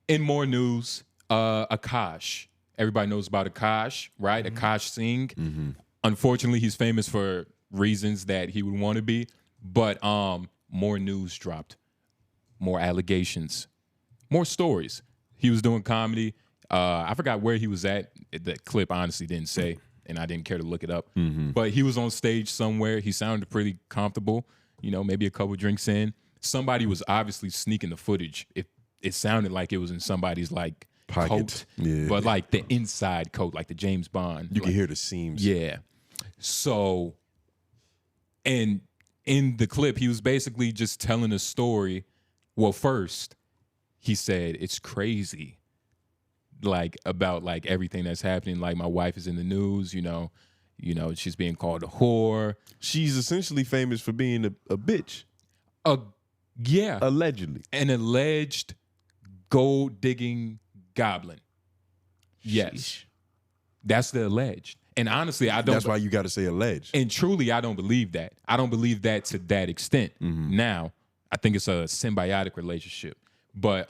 In more news, Akaash. Everybody knows about Akaash, right? Akaash Singh. Unfortunately, he's famous for reasons that he would want to be. But more news dropped. More allegations. More stories. He was doing comedy. I forgot where he was at. The clip honestly didn't say, and I didn't care to look it up. But he was on stage somewhere. He sounded pretty comfortable, you know, maybe a couple drinks in. Somebody was obviously sneaking the footage. It sounded like it was in somebody's like pocket, coat, but like the inside coat, like the James Bond. You can hear the seams. Yeah. So, and in the clip, he was basically just telling a story. Well, first, he said, it's crazy, like, about, like, everything that's happening. Like, my wife is in the news, you know, she's being called a whore. She's essentially famous for being a bitch. Yeah. Allegedly. An alleged gold-digging goblin. Yes. Sheesh. That's the alleged. And honestly, I don't... That's why you got to say alleged. And truly, I don't believe that. I don't believe that to that extent. Now, I think it's a symbiotic relationship. But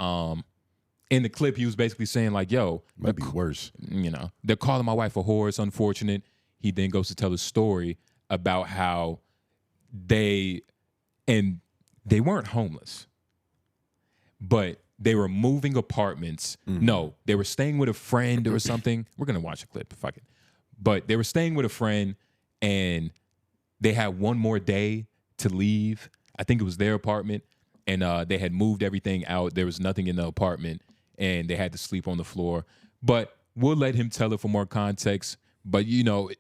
in the clip, he was basically saying, like, yo... Might be worse. You know, they're calling my wife a whore. It's unfortunate. He then goes to tell a story about how they weren't homeless, but they were moving apartments. No, they were staying with a friend or something. We're going to watch a clip. Fuck it. But they were staying with a friend, and they had one more day to leave. I think it was their apartment, and they had moved everything out. There was nothing in the apartment, and they had to sleep on the floor. But we'll let him tell it for more context. But, you know,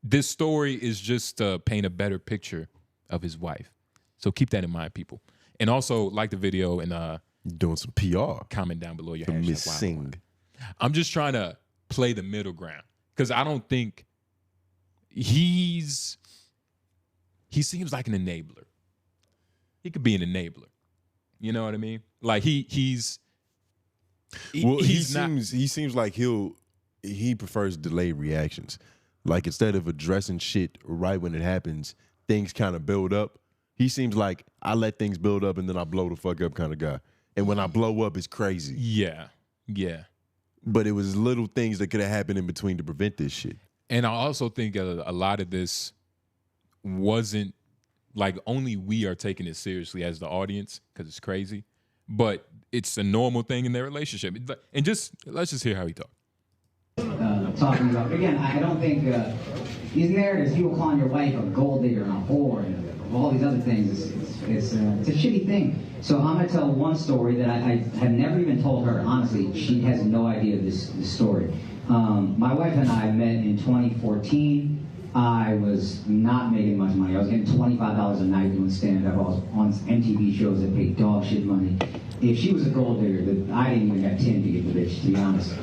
this story is just to paint a better picture of his wife. So keep that in mind, people. And also, like the video and doing some PR. Comment down below your For hashtag. Miss Singh. I'm just trying to play the middle ground because I don't think he seems like an enabler. He could be an enabler. You know what I mean? Like he seems like he prefers delayed reactions. Like instead of addressing shit right when it happens, things kind of build up. He seems like I let things build up and then I blow the fuck up kind of guy. And when I blow up, it's crazy. Yeah, yeah. But it was little things that could have happened in between to prevent this shit. And I also think a lot of this wasn't like only we are taking it seriously as the audience because it's crazy, but it's a normal thing in their relationship. And let's just hear how he talked. Talking about, again, I don't think these narratives, people calling your wife a gold digger and a whore and all these other things, it's a shitty thing. So I'm going to tell one story that I have never even told her. Honestly, she has no idea this story. My wife and I met in 2014. I was not making much money. I was getting $25 a night doing stand-up. I was on MTV shows that paid dog shit money. If she was a gold digger, I didn't even have 10 to get the bitch, to be honest.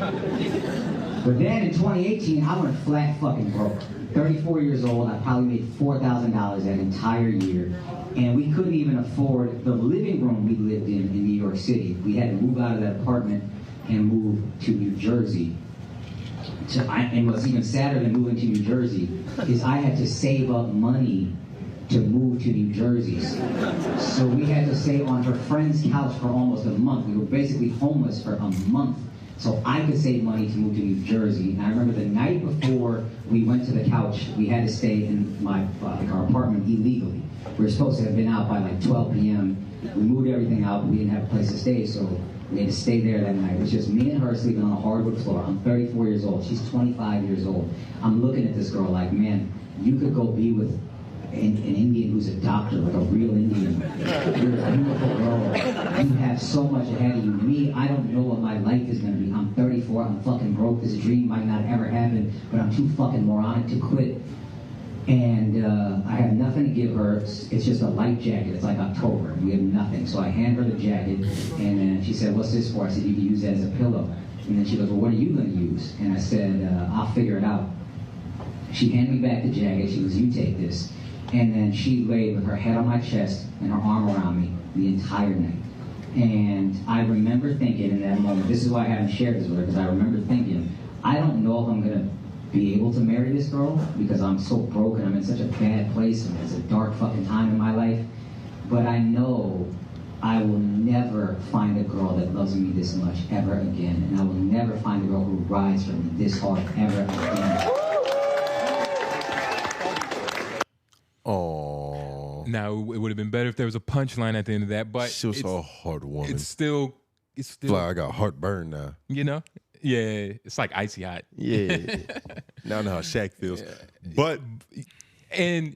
But then in 2018, I went flat fucking broke. 34 years old, I probably made $4,000 that entire year. And we couldn't even afford the living room we lived in New York City. We had to move out of that apartment and move to New Jersey. And what's even sadder than moving to New Jersey is I had to save up money to move to New Jersey. So we had to stay on her friend's couch for almost a month. We were basically homeless for a month. So I could save money to move to New Jersey. And I remember the night before we went to the couch, we had to stay in our apartment illegally. We were supposed to have been out by like 12 p.m. We moved everything out, but we didn't have a place to stay, so we had to stay there that night. It was just me and her sleeping on a hardwood floor. I'm 34 years old. She's 25 years old. I'm looking at this girl like, man, you could go be with an Indian who's a doctor, like a real Indian. You're a beautiful girl. You have so much ahead of you. Me, I don't know what my life is going to be. I'm 34. I'm fucking broke. This dream might not ever happen, but I'm too fucking moronic to quit. And I have nothing to give her. It's just a light jacket. It's like October. We have nothing. So I hand her the jacket, and she said, "What's this for?" I said, "You can use it as a pillow." And then she goes, "Well, what are you going to use?" And I said, "I'll figure it out." She handed me back the jacket. She goes, "You take this." And then she laid with her head on my chest and her arm around me the entire night. And I remember thinking in that moment, this is why I haven't shared this with her, because I remember thinking, I don't know if I'm going to be able to marry this girl because I'm so broken. I'm in such a bad place and it's a dark fucking time in my life. But I know I will never find a girl that loves me this much ever again. And I will never find a girl who rides for me this hard ever again. Oh. Now it would have been better if there was a punchline at the end of that, but She was a hard woman. it's still Like, I got heartburn now. you know, yeah, it's like icy hot. Yeah. Now I know how Shaq feels. But And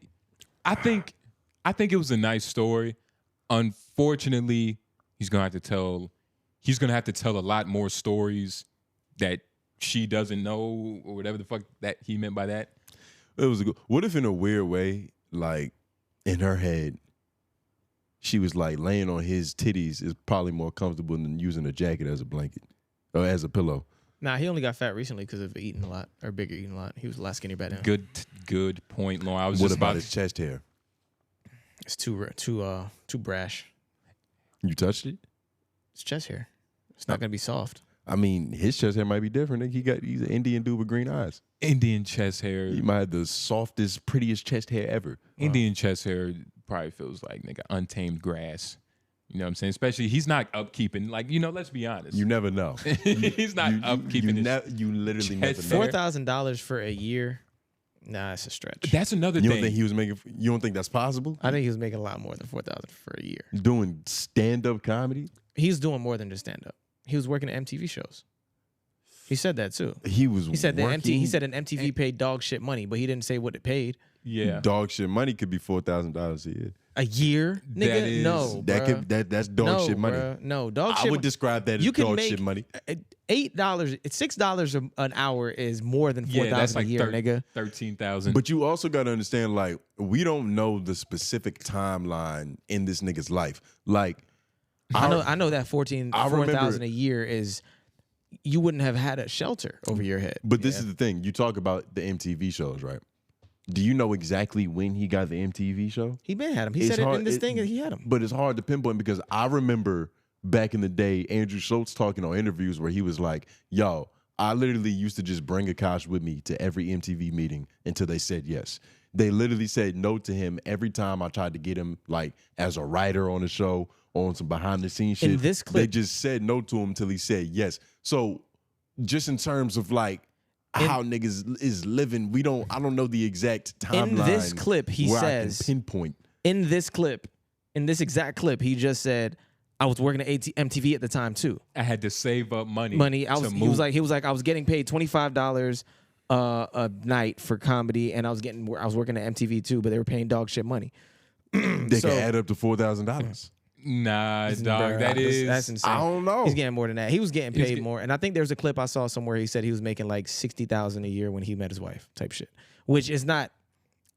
I think it was a nice story. Unfortunately, he's gonna have to tell a lot more stories that she doesn't know, or whatever the fuck that he meant by that. it was a good. What if in a weird way, like in her head, she was like laying on his titties is probably more comfortable than using a jacket as a blanket or as a pillow. Nah, he only got fat recently because of eating a lot or bigger eating a lot. He was a lot skinnier back then. Good point, Lauren. I was What just about about his chest hair? It's too brash. You touched it? It's chest hair. It's not gonna be soft. I mean, his chest hair might be different. He's an Indian dude with green eyes. Indian chest hair. He might have the softest, prettiest chest hair ever. Indian chest hair probably feels like nigga untamed grass. You know what I'm saying? Especially he's not upkeeping. Like, you know, let's be honest. You never know. He's not upkeeping his you literally never chest know. hair. $4,000 for a year. Nah, it's a stretch. That's another You thing. don't think he was making? You don't think that's possible? I think he was making a lot more than $4,000 for a year. Doing stand-up comedy? He's doing more than just stand up. He was working at MTV shows. He said that too. He was. He said working, he said an MTV paid dog shit money, but he didn't say what it paid. yeah. Dog shit money could be $4,000 a year. A year, nigga? That is- no, That bruh. could that's dog no, shit money. bruh. No, dog I shit. would describe that as you can dog make shit money. $8, $6 an hour is more than Yeah, that's $4,000 like a year, nigga. 13,000. But you also got to understand, like, we don't know the specific timeline in this nigga's life. Like, I know that I remember- 4,000 a year is you wouldn't have had a shelter over your head. But this is the thing. You talk about the MTV shows, right? Do you know exactly when he got the MTV show? He been had him. He It's said it hard- in this it- thing that he had him. But it's hard to pinpoint because I remember back in the day, Andrew Schultz talking on interviews where he was like, yo, I literally used to just bring Akaash with me to every MTV meeting until they said yes. They literally said no to him every time I tried to get him, like, as a writer on the show or on some behind the scenes shit. In this they clip- just said no to him until he said yes. So just in terms of like how niggas is living, I don't know the exact timeline. In this clip, he where says- I can pinpoint. In this exact clip, he just said, I was working at MTV at the time too. I had to save up money. He to was move. like I was getting paid $25 a night for comedy, and I was working at MTV too, but they were paying dog shit money. They So- can add up to $4,000. Nah, Bruh, dog. that's insane. I don't know. He's getting more than that. He was getting He was paid get- more, and I think there's a clip I saw somewhere. He said he was making like $60,000 a year when he met his wife, type shit. Which is not,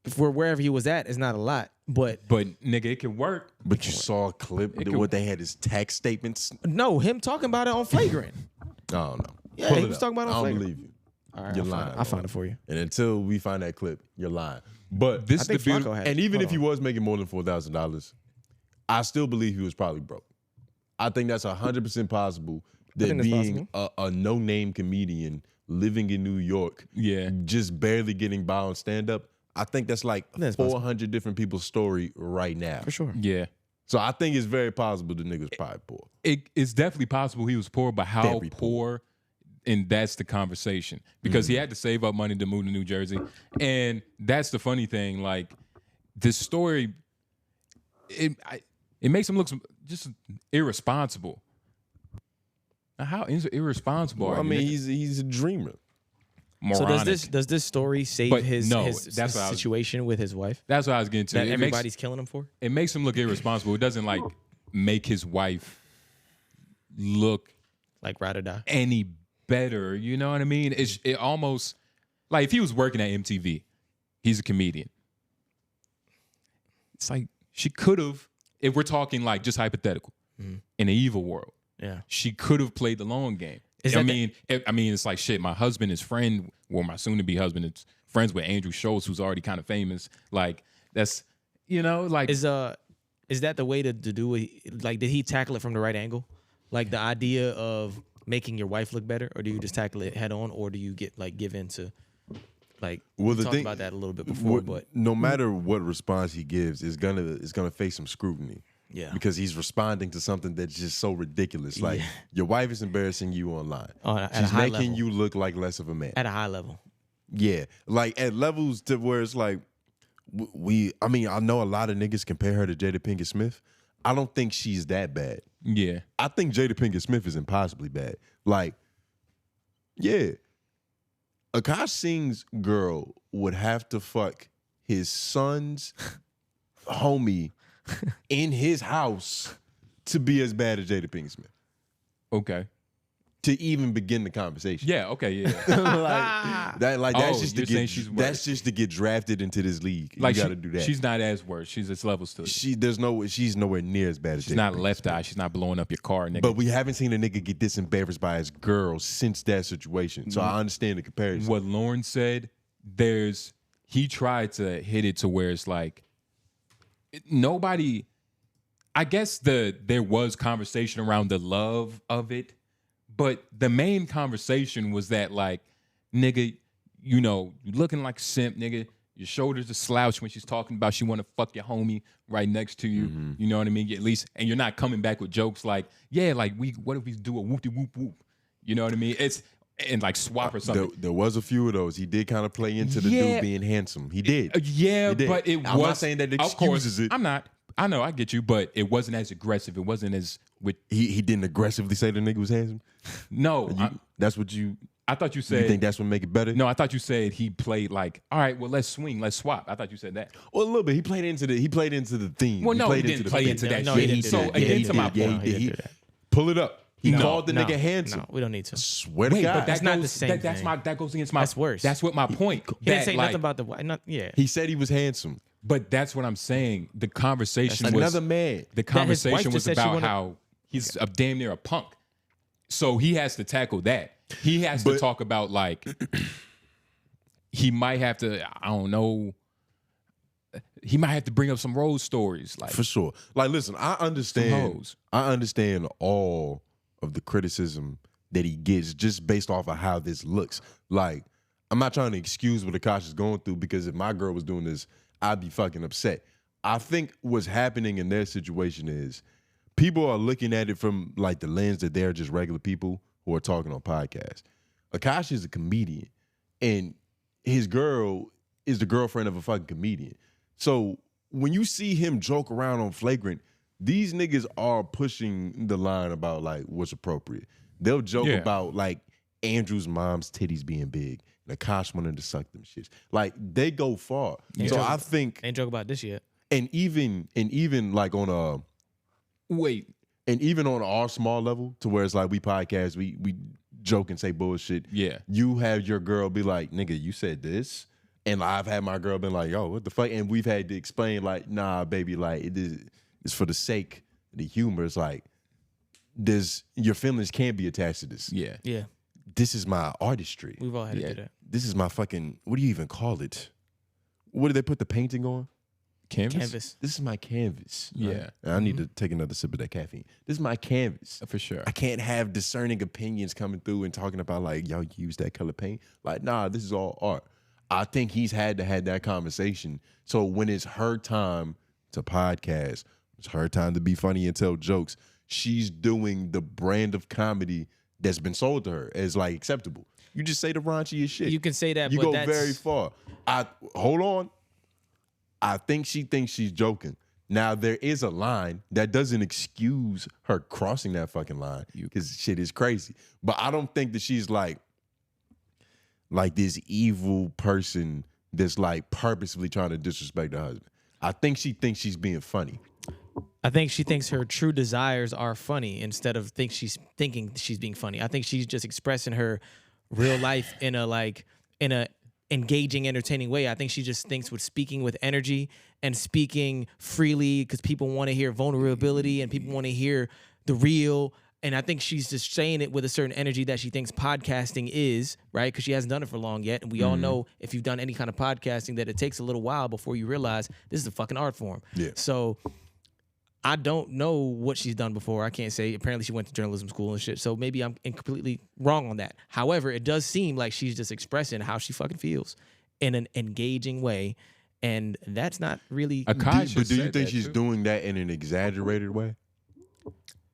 for wherever he was at, is not a lot. But But nigga, it can work. But you saw a clip could- what they had his tax statements. no, him talking about it on Flagrant. I don't know. Yeah, Pull he it was up. talking about it on I don't Flagrant. believe you. All right, You're lying. I'll find it for you. And until we find that clip, you're lying. But This I is the think beauty. Flacco had and it. even Hold if he on. was making more than $4,000, I still believe he was probably broke. I think that's 100% possible that think that's being a no-name comedian living in New York, Yeah. just barely getting by on stand-up, I think that's like That's possible. 400 different people's story right now. For sure. Yeah. So I think it's very possible the nigga's probably poor. It's definitely possible he was poor, but how Very poor? And that's the conversation. Because he had to save up money to move to New Jersey. And that's the funny thing. Like, this story, it makes him look just irresponsible. Now, how irresponsible Well, are I you, mean, nigga? he's a dreamer. So Moronic. does this story save But his no, that's what I was- situation with his wife That's what I was getting to. that It everybody's killing him for? makes him look irresponsible. It doesn't like make his wife look Like ride or die. any better. You know what I mean? It almost like if he was working at MTV, he's a comedian. It's like she could have, if we're talking like just hypothetical, in an evil world, Yeah. she could have played the long game. Is I that mean, it's like shit. My husband is friend, well, my soon-to-be husband is friends with Andrew Schultz, who's already kind of famous. Like that's, like Is that the way to do it? Like, did he tackle it from the right angle? Like the idea of making your wife look better, or do you just tackle it head on, or do you give in to like? Well, we the talked thing about that a little bit before, but no matter what response he gives, is gonna face some scrutiny. Yeah. Because he's responding to something that's just so ridiculous. Like, your wife is embarrassing you online. At a She's high making level. you look like less of a man. At a high level. Yeah. Like, at levels to where it's like, I mean, I know a lot of niggas compare her to 𝙿𝙾𝚂𝚃. I don't think she's that bad. Yeah. I think 𝙿𝙾𝚃 is impossibly bad. Like, yeah. Akaash Singh's girl would have to fuck his son's homie in his house to be as bad as 𝙿𝙾𝚃. Okay. To even begin the conversation. Yeah. Okay. Yeah. That's Oh, just you're to saying get she's worse. that's just to get drafted into this league. Like you got to do that. She's not as worse. It's levels to it. She's nowhere near as bad as She's 𝙿𝙾𝚃. not left eye. She's not blowing up your car, nigga. But we haven't seen a nigga get this embarrassed by his girl since that situation. So I understand the comparison. What Lauren said, he tried to hit it to where it's like nobody. I guess there was conversation around the love of it, but the main conversation was that like, nigga, you know, you looking like a simp, nigga. Your shoulders are slouched when she's talking about she want to fuck your homie right next to you. Mm-hmm. You know what I mean? At least, and you're not coming back with jokes like, yeah, like what if we do a whoop whoop whoop? You know what I mean? And like swap or something. There was a few of those. He did kind of play into the dude being handsome. He did. Yeah, He did. but I'm not saying that excuses it. I'm not. I know, I get you, but it wasn't as aggressive. It wasn't as with. He didn't aggressively say the nigga was handsome. No, That's what you. I thought you said. You think that's what make it better? No, I thought you said he played like, all right, well, let's swing, let's swap. I thought you said that. Well, a little bit. He played into the theme. Well, no, he played didn't play into that No, shit. he didn't do So that. again, He to my did. point, He didn't do that. Pull it up. He No, called the nigga handsome. No, we don't need to. Swear to wait, God. but That's not the same That's thing. that goes against my. That's worse. That's what my point. He didn't that, say like, nothing about the wife. Yeah. He said he was handsome. But that's what I'm saying. The conversation was Another man. The wife conversation just was said she about wanted- how he's a damn near a punk. So he has to tackle that. He has to talk about like he might have to. I don't know. He might have to bring up some rose stories, like For sure. Like, listen, I understand. hoes. I understand all of the criticism that he gets just based off of how this looks. Like, I'm not trying to excuse what Akaash is going through, because if my girl was doing this, I'd be fucking upset. I think what's happening in their situation is people are looking at it from like the lens that they're just regular people who are talking on podcasts. Akaash is a comedian, and his girl is the girlfriend of a fucking comedian. So when you see him joke around on Flagrant, these niggas are pushing the line about like what's appropriate. They'll joke about like Andrew's mom's titties being big and Akaash wanted to suck them shits. Like, they go far. So I think, Ain't joke about this yet. and even like on a wait. and even on our small level, to where it's like we podcast, we joke and say bullshit. Yeah. You have your girl be like, nigga, you said this. And I've had my girl been like, yo, what the fuck? And we've had to explain like, nah, baby, like it's for the sake of the humor. It's like, your feelings can't be attached to this. Yeah. Yeah. This is my artistry. We've all had to do that. This is my fucking, what do you even call it? What do they put the painting on? Canvas. This is my canvas. Yeah. Right? And I need to take another sip of that caffeine. This is my canvas. For sure. I can't have discerning opinions coming through and talking about like, y'all use that color paint. Like, nah, this is all art. I think he's had to have that conversation. So when it's her time to podcast, it's her time to be funny and tell jokes, she's doing the brand of comedy that's been sold to her as like acceptable. You just say the raunchiest shit. You can say that, You but go that's very far. Hold on. I think she thinks she's joking. Now, there is a line that doesn't excuse her crossing that fucking line, because shit is crazy. But I don't think that she's like this evil person that's like purposely trying to disrespect her husband. I think she thinks she's being funny. I think she thinks her true desires are funny instead of thinking she's being funny. I think she's just expressing her real life in a engaging, entertaining way. I think she just thinks with speaking with energy and speaking freely, because people want to hear vulnerability and people want to hear the real. And I think she's just saying it with a certain energy that she thinks podcasting is, right? Because she hasn't done it for long yet. And we all know, if you've done any kind of podcasting, that it takes a little while before you realize this is a fucking art form. Yeah. So I don't know what she's done before. I can't say. Apparently she went to journalism school and shit. So maybe I'm completely wrong on that. However, it does seem like she's just expressing how she fucking feels in an engaging way. And that's not really Akaash But do you said think that, she's too. doing that in an exaggerated way?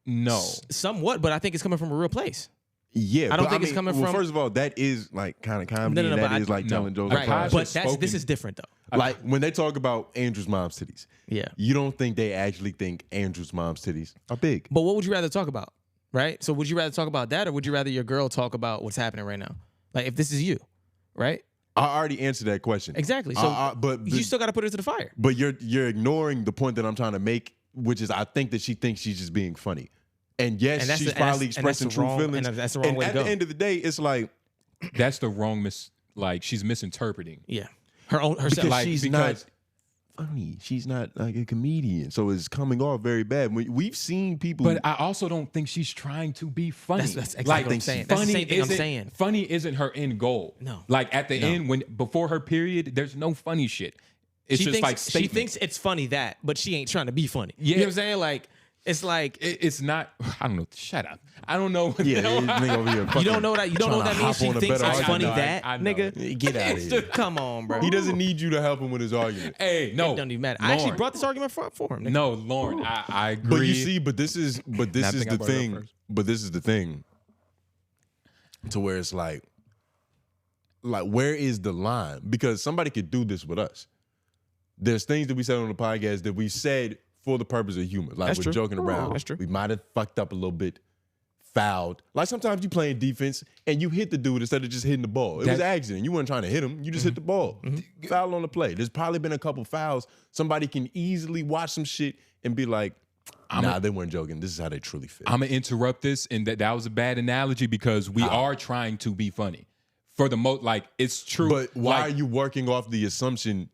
No. somewhat, but I think it's coming from a real place. Yeah, I don't but think it's coming well, from- first of all, that is like kind of comedy, No, and but that is like no. telling jokes. Akaash Like, But has this is spoken- different though. like when they talk about Andrew's mom's titties, Yeah. you don't think they actually think Andrew's mom's titties are big? But what would you rather talk about? Right? So would you rather talk about that or would you rather your girl talk about what's happening right now? Like if this is you, right? I already answered that question. Exactly. So but you still got to put it to the fire. But you're ignoring the point that I'm trying to make, which is I think that she thinks she's just being funny. And yes, And that's she's the- and that's- probably and that's expressing the true wrong- feelings. and that's the wrong and way to at go. the end of the day, it's like That's the wrong like she's misinterpreting. Yeah. Her own herself. because Like, she's because- not funny. She's not like a comedian, so it's coming off very bad. We've seen people, But I also don't think she's trying to be funny. That's exactly what I'm saying. That's the funny same thing I'm isn't- saying. Funny isn't her end goal. No. Like at the end, before her period, there's no funny shit. It's just like she statement. thinks it's funny that, but she ain't trying to be funny. Yeah. You know what I'm saying? Like it's like It's not. I don't know. Shut up. I don't know. yeah, this nigga over here you don't know that means. She thinks it's funny that, I know. nigga. Get out of here. Come on, bro. He doesn't need you to help him with his argument. Hey, no. It don't even matter. I actually Lauren. brought this argument for him. Nigga. No, Lauren. I agree. But you see, this is I the think I brought it up thing. first. But this is the thing. To where it's like where is the line? Because somebody could do this with us. There's things that we said on the podcast that we said for the purpose of humor. Like That's we're true. joking around. That's true. We might have fucked up a little bit, fouled. Like sometimes you playing defense and you hit the dude instead of just hitting the ball. It was an accident. You weren't trying to hit him. You just hit the ball. Foul on the play. There's probably been a couple fouls. Somebody can easily watch some shit and be like, nah, they weren't joking. This is how they truly feel. I'm gonna interrupt this, and that was a bad analogy because we are trying to be funny. For the most, like it's true. But why like, are you working off the assumption,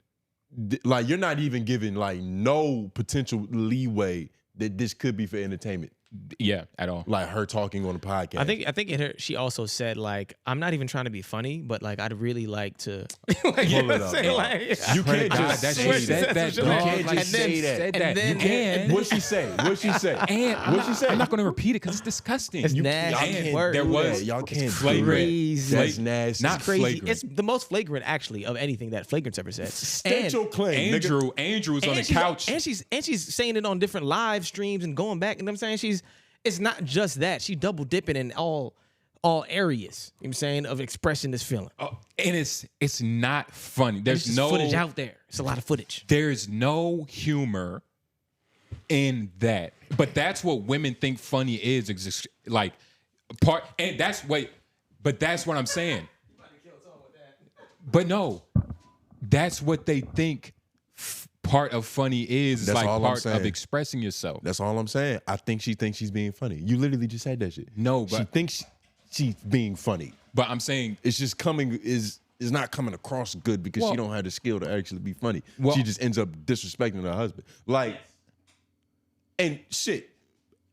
like you're not even giving like no potential leeway that this could be for entertainment? Yeah, at all. Like her talking on the podcast. I think in her she also said like I'm not even trying to be funny, but like I'd really like to. Like, you know what I'm saying? Like, you can't God, just that say she said that. You dog. can't Like, just say that. said and that. then- You can. What'd she say? What'd she say? And What'd she say? I'm not going to repeat it because it's disgusting. It's You- nasty. and Word. there was Y'all can't flagrant. crazy. That's nasty. Not crazy. flagrant. It's the most flagrant actually of anything that Flagrant's ever said. State your claim, nigga. Andrew was on the she's- couch. and she's saying it on different live streams and going back. And I'm saying it's not just that she double dipping in all areas. You know what I'm saying of expressing this feeling. And it's not funny. There's There's no footage out there. It's a lot of footage. There's no humor in that. But that's what women think funny is. Like part, and that's but that's what I'm saying. But no, that's what they think part of funny is. It's That's like all I'm part saying. of expressing yourself. That's all I'm saying. I think she thinks she's being funny. You literally just said that shit. No, she but- thinks she's being funny. But I'm saying It's just is not coming across good because Well- she don't have the skill to actually be funny. Well- She just ends up disrespecting her husband. Like, and shit,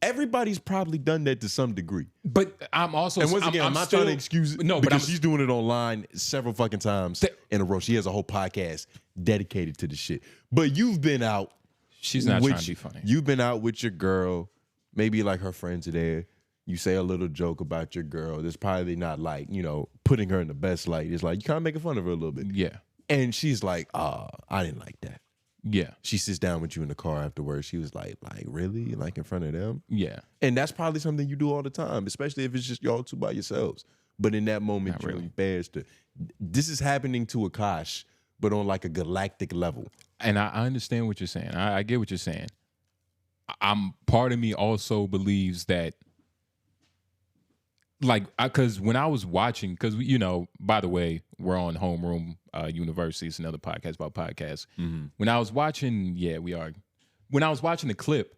everybody's probably done that to some degree. but I'm also And once again, I'm not trying to excuse it. No, but because I'm she's doing it online several fucking times in a row. She has a whole podcast dedicated to the shit. But you've been out. she's not with- trying to be funny. You've been out with your girl. Maybe like her friends are there. You say a little joke about your girl. That's probably not like, putting her in the best light. It's like you kind of making fun of her a little bit. Yeah. And she's like, I didn't like that. Yeah. She sits down with you in the car afterwards. She was like, really? Like in front of them? Yeah. And that's probably something you do all the time, especially if it's just y'all two by yourselves. But in that moment, Not you're really. embarrassed. This is happening to Akaash, but on like a galactic level. And I understand what you're saying. I get what you're saying. Part of me also believes that, like, because when I was watching, because by the way, we're on Homeroom University. It's another podcast about podcasts. When I was watching, we are. When I was watching the clip,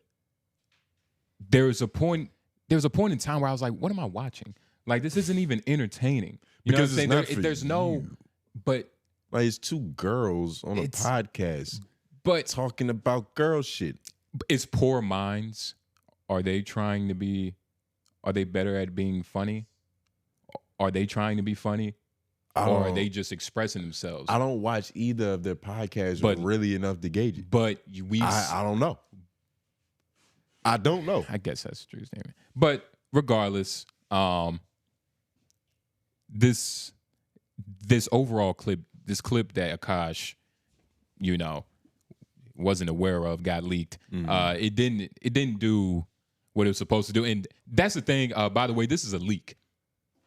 there was a point in time where I was like, "What am I watching? Like, this isn't even entertaining." You know what I'm Because it's saying? not for There's no, you. but Like it's two girls on a It's- podcast but talking about girl shit. it's poor minds. Are they trying to be? Are they better at being funny? Are they trying to be funny? Or are they just expressing themselves? I don't watch either of their podcasts But- really enough to gauge it. But I don't know. I don't know. I guess that's true statement. But regardless, this overall clip, this clip that Akaash you know, wasn't aware of, got leaked. It didn't do what it was supposed to do. And that's the thing. By the way, this is a leak.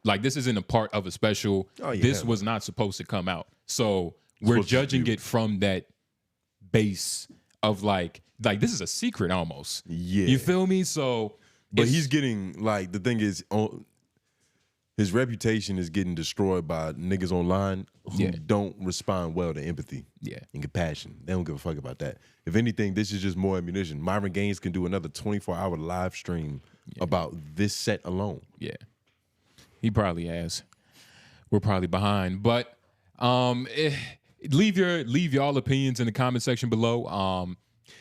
Like, this isn't a part of a special. Oh, yeah, this was not supposed to come out. So we're judging it from that base of like this is a secret almost. Yeah. You feel me? So, but he's getting, like, the thing is, his reputation is getting destroyed by niggas online who don't respond well to empathy and compassion. They don't give a fuck about that. If anything, this is just more ammunition. Myron Gaines can do another 24-hour live stream about this set alone. Yeah. He probably has. We're probably behind. But leave y'all opinions in the comment section below.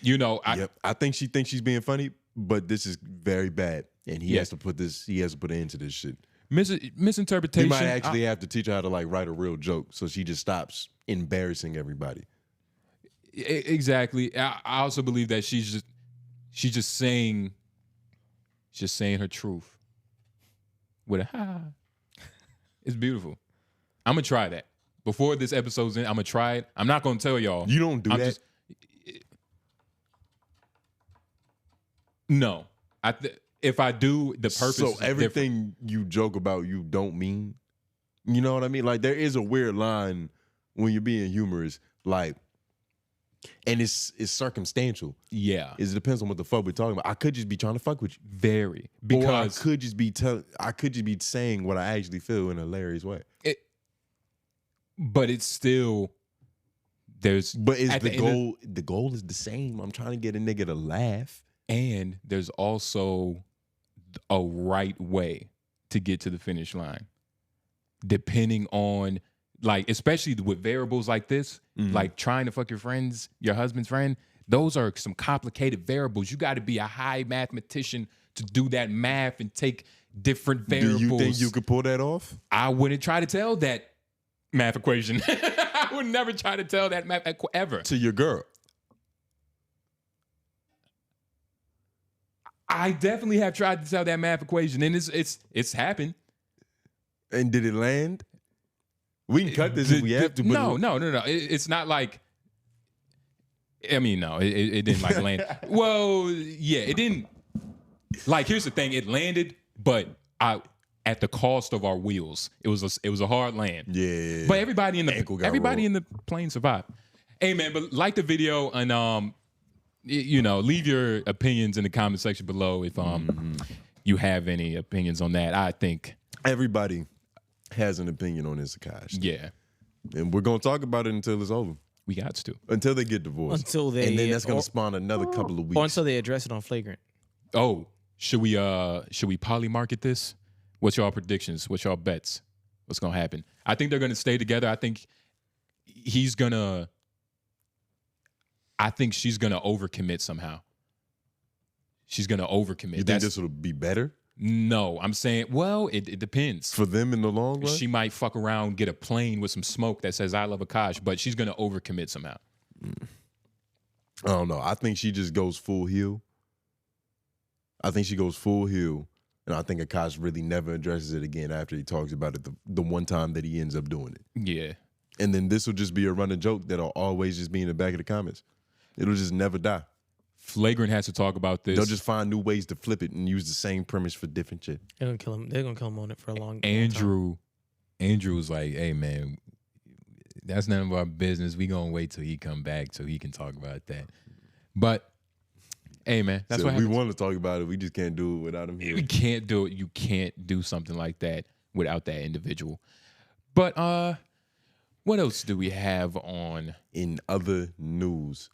You know, I think she thinks she's being funny, but this is very bad. And he has to put an end to this shit. Misinterpretation. You might actually have to teach her how to, like, write a real joke so she just stops embarrassing everybody. Exactly. I also believe that she's just saying her truth with a ha. It's beautiful. I'm gonna try that before this episode's in. I'm gonna try it. I'm not gonna tell y'all. You don't do that. No, if I do, the purpose. So is everything different. you joke about, you don't mean. You know what I mean? Like, there is a weird line when you're being humorous, like, and it's circumstantial. Yeah, it depends on what the fuck we're talking about. I could just be trying to fuck with you, because or I could just be saying what I actually feel in a hilarious way. But it's still there's. But is the goal? The goal is the same. I'm trying to get a nigga to laugh. And there's also a right way to get to the finish line, depending on, like, especially with variables like this, like trying to fuck your husband's friend. Those are some complicated variables. You got to be a high mathematician to do that math and take different variables. Do you think you could pull that off? I wouldn't try to tell that math equation. I would never try to tell that math ever to your girl. I definitely have tried to tell that math equation, and it's happened. And did it land? We can cut this if we have to. But No. It's not like. I mean, no, it didn't like land. Well, yeah, it didn't. Like, here's the thing: it landed, but at the cost of our wheels. It was a hard land. Yeah. But everybody in the plane survived. Hey, man, but like the video and you know, leave your opinions in the comment section below if you have any opinions on that. I think everybody has an opinion on this, Akaash. Yeah. And we're going to talk about it until it's over. We got to. Until they get divorced. And then that's going to spawn another couple of weeks. Or until they address it on Flagrant. Oh, should we poly market this? What's y'all predictions? What's y'all bets? What's going to happen? I think they're going to stay together. I think she's going to overcommit somehow. She's going to overcommit. You think this will be better? No, I'm saying, well, it depends. For them in the long run? She might fuck around, get a plane with some smoke that says, I love Akaash, but she's going to overcommit somehow. I don't know. I think she just goes full heel. I think she goes full heel. And I think Akaash really never addresses it again after he talks about it the one time that he ends up doing it. Yeah. And then this will just be a running joke that'll always just be in the back of the comments. It'll just never die. Flagrant has to talk about this. They'll just find new ways to flip it and use the same premise for different shit. They're gonna kill him. They're gonna kill him on it for a long time. Andrew was like, "Hey man, that's none of our business. We gonna wait till he come back so he can talk about that." But hey man, that's what happens. We want to talk about it. We just can't do it without him here. We can't do it. You can't do something like that without that individual. But what else do we have on? In other news,